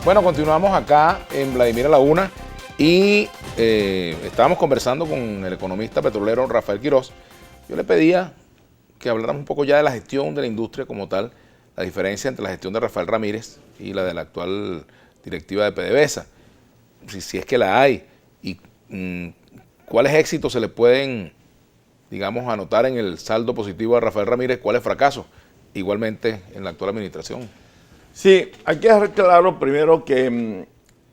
Bueno, continuamos acá en Vladimir a la Una y estábamos conversando con el economista petrolero Rafael Quiroz. Yo le pedía que habláramos un poco ya de la gestión de la industria como tal, la diferencia entre la gestión de Rafael Ramírez y la de la actual directiva de PDVSA, si es que la hay, y cuáles éxitos se le pueden, digamos, anotar en el saldo positivo de Rafael Ramírez, cuáles fracasos, igualmente en la actual administración. Sí, hay que dejar claro primero que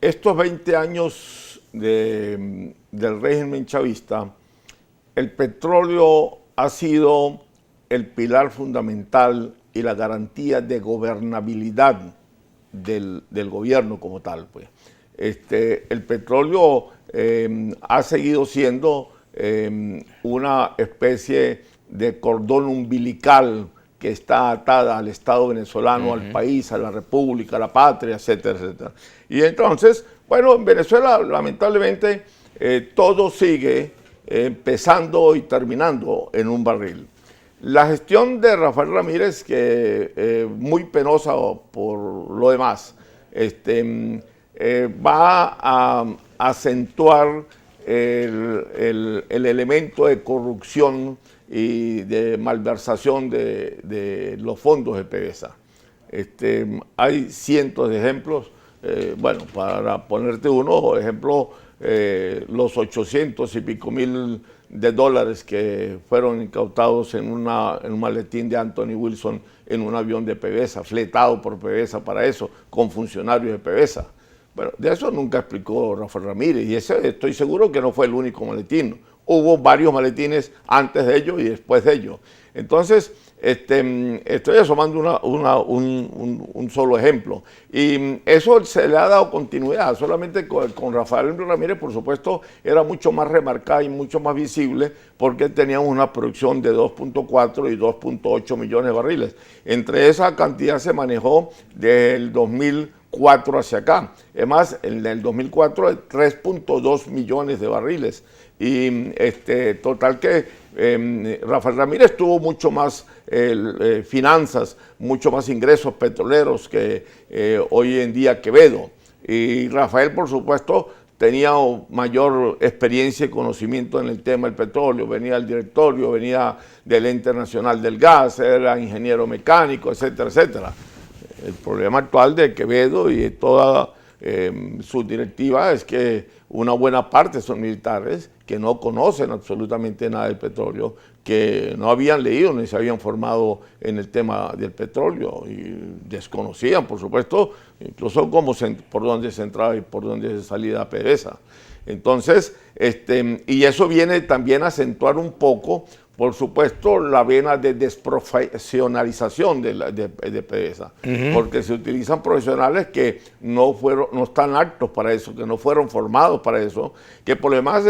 estos 20 años del régimen chavista, el petróleo ha sido el pilar fundamental y la garantía de gobernabilidad del gobierno como tal. Pues. El petróleo ha seguido siendo una especie de cordón umbilical que está atada al Estado venezolano, al país, a la república, a la patria, etcétera, etcétera. Y entonces, bueno, en Venezuela lamentablemente todo sigue empezando y terminando en un barril. La gestión de Rafael Ramírez, que muy penosa por lo demás, va a acentuar el elemento de corrupción y de malversación de los fondos de PDVSA. Hay cientos de ejemplos. Bueno, para ponerte uno, ejemplo, los 800 y pico mil de dólares que fueron incautados en un maletín de Anthony Wilson en un avión de PDVSA, fletado por PDVSA para eso, con funcionarios de PDVSA. Bueno, de eso nunca explicó Rafael Ramírez, y ese estoy seguro que no fue el único maletín. Hubo varios maletines antes de ello y después de ello. Entonces, estoy asomando un solo ejemplo. Y eso se le ha dado continuidad. Solamente con Rafael Ramírez, por supuesto, era mucho más remarcada y mucho más visible porque teníamos una producción de 2.4 y 2.8 millones de barriles. Entre esa cantidad se manejó desde el 2004 hacia acá. Es más, en el 2004, 3.2 millones de barriles. Y total que Rafael Ramírez tuvo mucho más finanzas, mucho más ingresos petroleros que hoy en día Quevedo. Y Rafael, por supuesto, tenía mayor experiencia y conocimiento en el tema del petróleo. Venía del directorio, venía del Ente Nacional del Gas, era ingeniero mecánico, etcétera, etcétera. El problema actual de Quevedo y de toda su directiva es que una buena parte son militares que no conocen absolutamente nada del petróleo, que no habían leído ni se habían formado en el tema del petróleo y desconocían, por supuesto, incluso por dónde se entraba y por dónde se salía la PDVSA. Entonces, y eso viene también a acentuar un poco, por supuesto, la vena de desprofesionalización de PDVSA, porque se utilizan profesionales que no están aptos para eso, que no fueron formados para eso, que por lo demás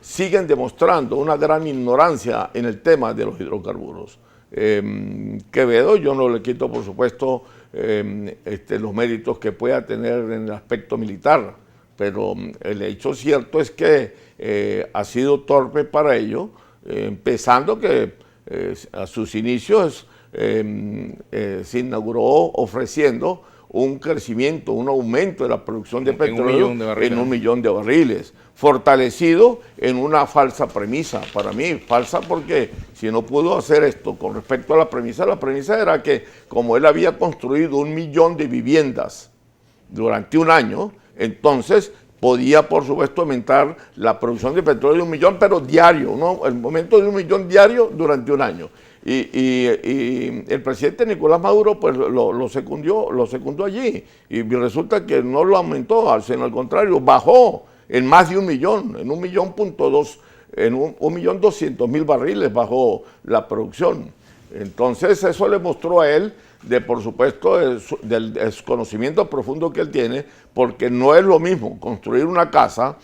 siguen demostrando una gran ignorancia en el tema de los hidrocarburos. Quevedo, yo no le quito, por supuesto, los méritos que pueda tener en el aspecto militar, pero el hecho cierto es que ha sido torpe para ello, empezando que a sus inicios se inauguró ofreciendo un crecimiento, un aumento de la producción de petróleo en 1 millón de barriles, fortalecido en una falsa premisa, para mí, falsa porque si no pudo hacer esto con respecto a la premisa era que como él había construido 1 millón de viviendas durante un año, entonces podía, por supuesto, aumentar la producción de petróleo de 1 millón, pero diario, ¿no? El momento de 1 millón diario durante un año. Y el presidente Nicolás Maduro pues lo secundó allí. Y resulta que no lo aumentó, sino al contrario, bajó en más de 1 millón, en 1.200.000, en 1.200.000 barriles bajó la producción. Entonces eso le mostró a él, por supuesto, del desconocimiento profundo que él tiene, porque no es lo mismo construir una casa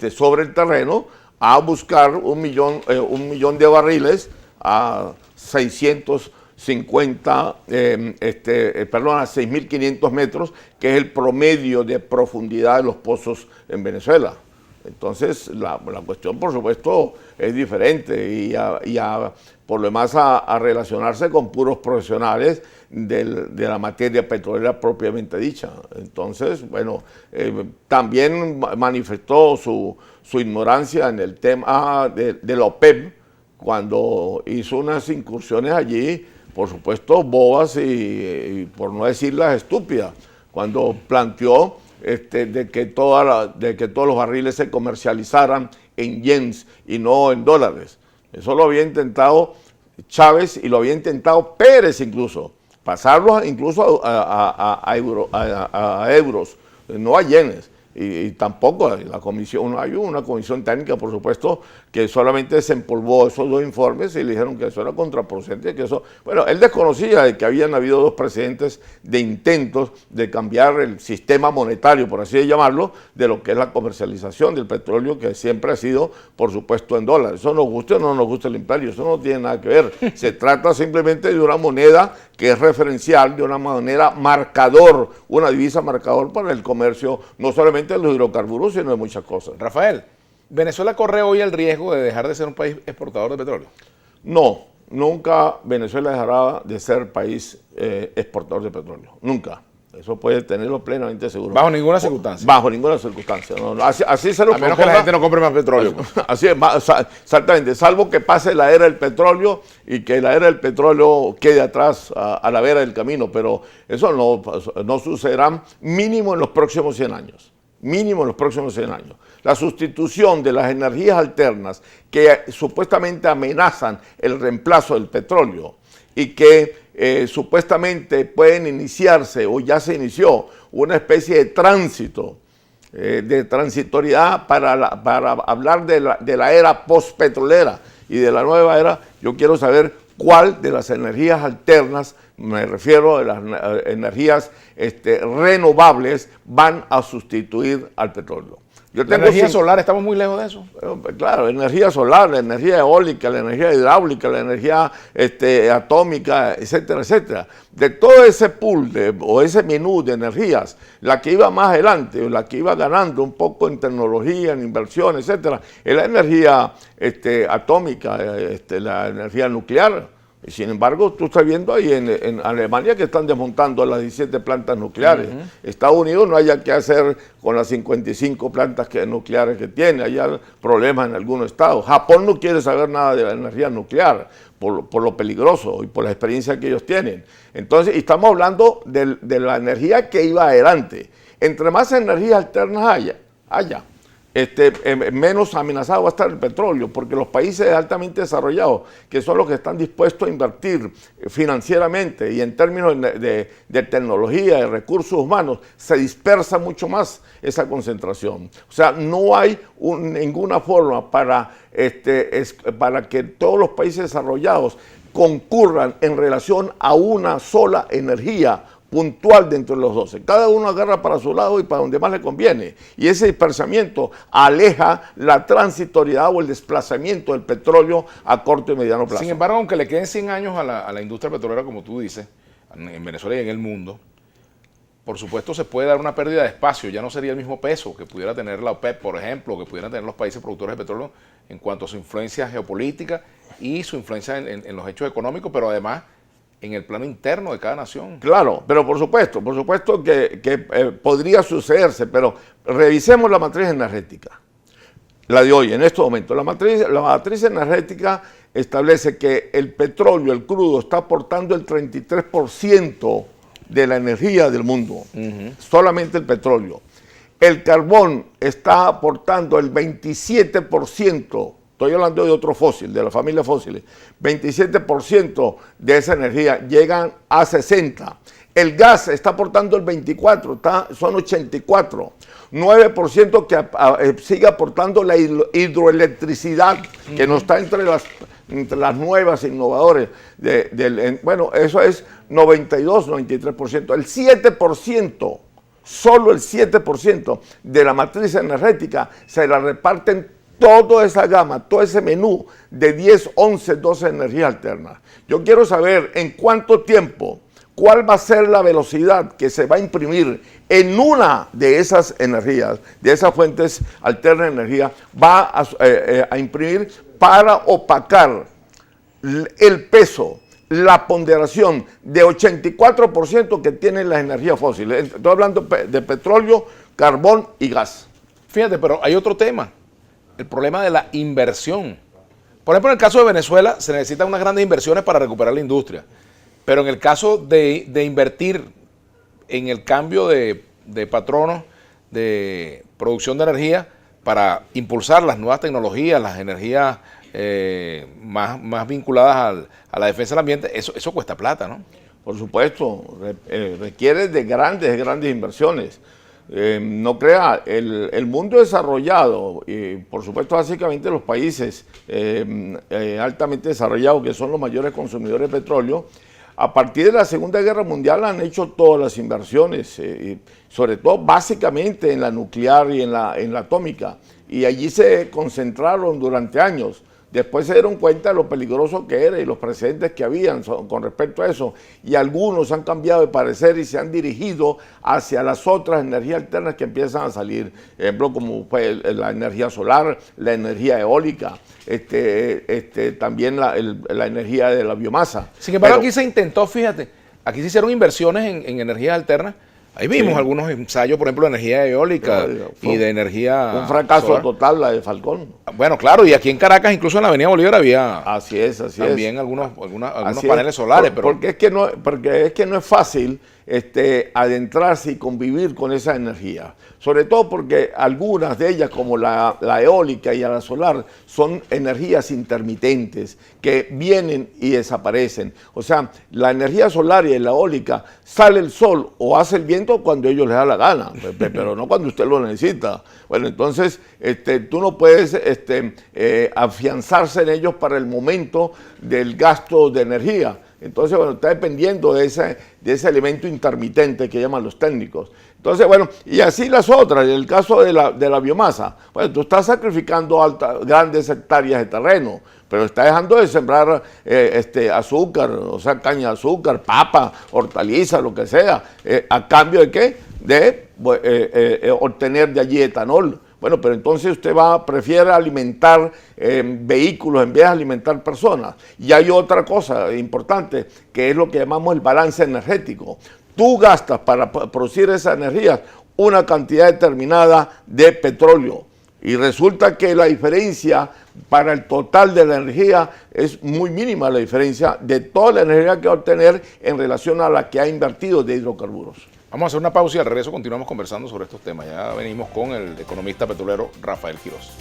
sobre el terreno a buscar 1 millón de barriles a 650, a 6.500 metros, que es el promedio de profundidad de los pozos en Venezuela. Entonces, la cuestión, por supuesto, es diferente y por lo demás a relacionarse con puros profesionales de la materia petrolera propiamente dicha. Entonces, bueno, también manifestó su ignorancia en el tema de la OPEP cuando hizo unas incursiones allí, por supuesto, bobas y por no decirlas estúpidas, cuando planteó de que todos los barriles se comercializaran en yens y no en dólares. Eso lo había intentado Chávez y lo había intentado Pérez incluso, pasarlos incluso a euros, no a yenes. Y tampoco la comisión, hay una comisión técnica, por supuesto, que solamente desempolvó esos dos informes y le dijeron que eso era contraproducente, que eso, bueno, él desconocía de que habían habido dos precedentes de intentos de cambiar el sistema monetario, por así llamarlo, de lo que es la comercialización del petróleo, que siempre ha sido, por supuesto, en dólares. Eso nos guste o no nos guste el imperio, eso no tiene nada que ver. Se trata simplemente de una moneda que es referencial, de una moneda marcador, una divisa marcador para el comercio, no solamente de los hidrocarburos, sino de muchas cosas. Rafael, ¿Venezuela corre hoy el riesgo de dejar de ser un país exportador de petróleo? No, nunca Venezuela dejará de ser país exportador de petróleo, nunca. Eso puede tenerlo plenamente seguro. Bajo ninguna circunstancia. Bajo ninguna circunstancia. No, así se lo a menos que la gente no compre más petróleo. Así es, exactamente. Salvo que pase la era del petróleo y que la era del petróleo quede atrás a la vera del camino. Pero eso no sucederá mínimo en los próximos 100 años. Mínimo en los próximos 100 años. La sustitución de las energías alternas que supuestamente amenazan el reemplazo del petróleo y que supuestamente pueden iniciarse o ya se inició una especie de tránsito, de transitoriedad para hablar de la era postpetrolera y de la nueva era. Yo quiero saber cuál de las energías alternas, me refiero a las energías renovables, van a sustituir al petróleo. La energía solar, ¿estamos muy lejos de eso? Claro, energía solar, la energía eólica, la energía hidráulica, la energía atómica, etcétera, etcétera. De todo ese pool o ese menú de energías, la que iba más adelante, o la que iba ganando un poco en tecnología, en inversión, etcétera, es la energía atómica, la energía nuclear. Y sin embargo, tú estás viendo ahí en Alemania que están desmontando las 17 plantas nucleares. Estados Unidos no haya qué hacer con las 55 plantas nucleares que tiene. Hay problemas en algunos estados. Japón no quiere saber nada de la energía nuclear por lo peligroso y por la experiencia que ellos tienen. Entonces, estamos hablando de la energía que iba adelante. Entre más energías alternas haya menos amenazado va a estar el petróleo, porque los países altamente desarrollados, que son los que están dispuestos a invertir financieramente y en términos de tecnología, de recursos humanos, se dispersa mucho más esa concentración. O sea, no hay ninguna forma para que todos los países desarrollados concurran en relación a una sola energía puntual dentro de los 12. Cada uno agarra para su lado y para donde más le conviene. Y ese dispersamiento aleja la transitoriedad o el desplazamiento del petróleo a corto y mediano plazo. Sin embargo, aunque le queden 100 años a la industria petrolera, como tú dices, en Venezuela y en el mundo, por supuesto se puede dar una pérdida de espacio. Ya no sería el mismo peso que pudiera tener la OPEP, por ejemplo, que pudieran tener los países productores de petróleo en cuanto a su influencia geopolítica y su influencia en los hechos económicos, pero además en el plano interno de cada nación. Claro, pero por supuesto que podría sucederse, pero revisemos la matriz energética, la de hoy, en estos momentos. La matriz energética establece que el petróleo, el crudo, está aportando el 33% de la energía del mundo, solamente el petróleo. El carbón está aportando el 27%. Estoy hablando de otro fósil, de la familia fósiles. 27% de esa energía llegan a 60%. El gas está aportando el 24%, son 84%. 9% que sigue aportando la hidroelectricidad, que no está entre las nuevas innovadoras. Bueno, eso es 92, 93%. El 7%, solo el 7% de la matriz energética se la reparten toda esa gama, todo ese menú de 10, 11, 12 energías alternas. Yo quiero saber en cuánto tiempo, ¿cuál va a ser la velocidad que se va a imprimir en una de esas energías, de esas fuentes alternas de energía, va a imprimir para opacar el peso, la ponderación de 84% que tienen las energías fósiles? Estoy hablando de petróleo, carbón y gas. Fíjate, pero hay otro tema, el problema de la inversión. Por ejemplo, en el caso de Venezuela se necesitan unas grandes inversiones para recuperar la industria, pero en el caso de invertir en el cambio de patronos de producción de energía para impulsar las nuevas tecnologías, las energías más vinculadas a la defensa del ambiente, eso cuesta plata, ¿no? Por supuesto, requiere de grandes inversiones. No crea, el mundo desarrollado, y por supuesto básicamente los países altamente desarrollados, que son los mayores consumidores de petróleo, a partir de la Segunda Guerra Mundial han hecho todas las inversiones, sobre todo básicamente en la nuclear y en la atómica, y allí se concentraron durante años. Después se dieron cuenta de lo peligroso que era y los precedentes que habían con respecto a eso. Y algunos han cambiado de parecer y se han dirigido hacia las otras energías alternas que empiezan a salir. Ejemplo, como fue la energía solar, la energía eólica, también la energía de la biomasa. Sin embargo, aquí se intentó, fíjate, aquí se hicieron inversiones en energías alternas. Ahí vimos algunos ensayos, por ejemplo, de energía eólica y de energía un fracaso solar. total la de Falcón. Bueno, claro, y aquí en Caracas, incluso en la Avenida Bolívar, había así es. También algunos paneles solares. Porque es que no es fácil adentrarse y convivir con esa energía. Sobre todo porque algunas de ellas, como la eólica y la solar, son energías intermitentes que vienen y desaparecen. O sea, la energía solar y la eólica, sale el sol o hace el viento cuando ellos les da la gana, pero no cuando usted lo necesita. Bueno, entonces tú no puedes afianzarse en ellos para el momento del gasto de energía. Entonces, bueno, está dependiendo de ese elemento intermitente que llaman los técnicos. Entonces, bueno, y así las otras, en el caso de la biomasa, bueno, tú estás sacrificando grandes hectáreas de terreno, pero estás dejando de sembrar azúcar, o sea, caña de azúcar, papa, hortaliza, lo que sea, ¿a cambio de qué? De obtener de allí etanol. Bueno, pero entonces usted prefiere alimentar vehículos en vez de alimentar personas. Y hay otra cosa importante, que es lo que llamamos el balance energético. Tú gastas para producir esa energía una cantidad determinada de petróleo. Y resulta que la diferencia para el total de la energía es muy mínima, la diferencia de toda la energía que va a obtener en relación a la que ha invertido de hidrocarburos. Vamos a hacer una pausa y al regreso continuamos conversando sobre estos temas. Ya venimos con el economista petrolero Rafael Quirós.